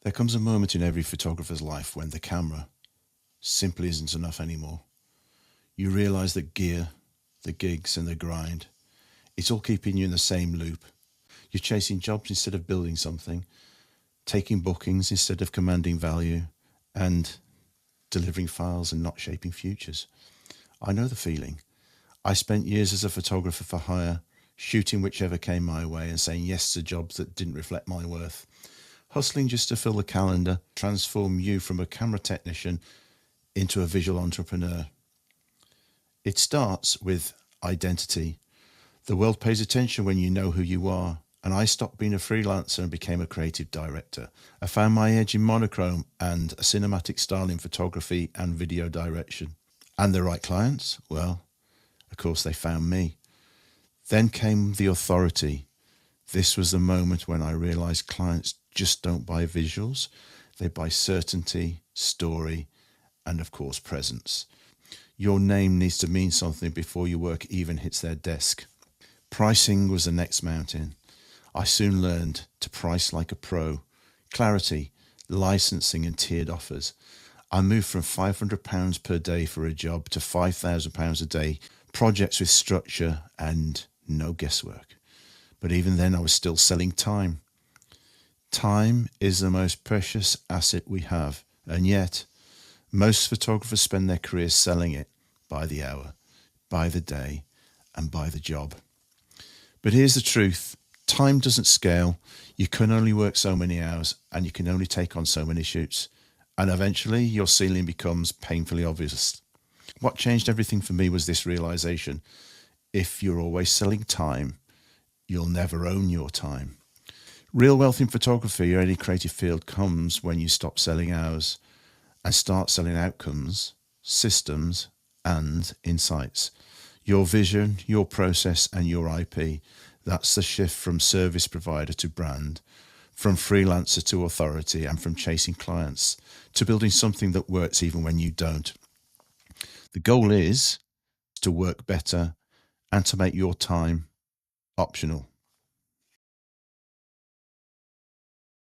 There comes a moment in every photographer's life when the camera simply isn't enough anymore. You realize that gear, the gigs and the grind, it's all keeping you in the same loop. You're chasing jobs instead of building something, taking bookings instead of commanding value, and delivering files and not shaping futures. I know the feeling. I spent years as a photographer for hire, shooting whichever came my way and saying yes to jobs that didn't reflect my worth. Hustling just to fill the calendar, transform you from a camera technician into a visual entrepreneur. It starts with identity. The world pays attention when you know who you are. And I stopped being a freelancer and became a creative director. I found my edge in monochrome and a cinematic style in photography and video direction. And the right clients? Well, of course, they found me. Then came the authority. This was the moment when I realized clients just don't buy visuals. They buy certainty, story, and of course, presence. Your name needs to mean something before your work even hits their desk. Pricing was the next mountain. I soon learned to price like a pro. Clarity, licensing and tiered offers. I moved from £500 per day for a job to £5,000 a day, projects with structure and no guesswork. But even then I was still selling time. Time is the most precious asset we have, and yet most photographers spend their careers selling it by the hour, by the day, and by the job. But here's the truth. Time doesn't scale. You can only work so many hours and you can only take on so many shoots. And eventually your ceiling becomes painfully obvious. What changed everything for me was this realization. If you're always selling time, you'll never own your time. Real wealth in photography or any creative field comes when you stop selling hours and start selling outcomes, systems, and insights. Your vision, your process, and your IP. That's the shift from service provider to brand, from freelancer to authority, and from chasing clients to building something that works even when you don't. The goal is to work better and to make your time optional.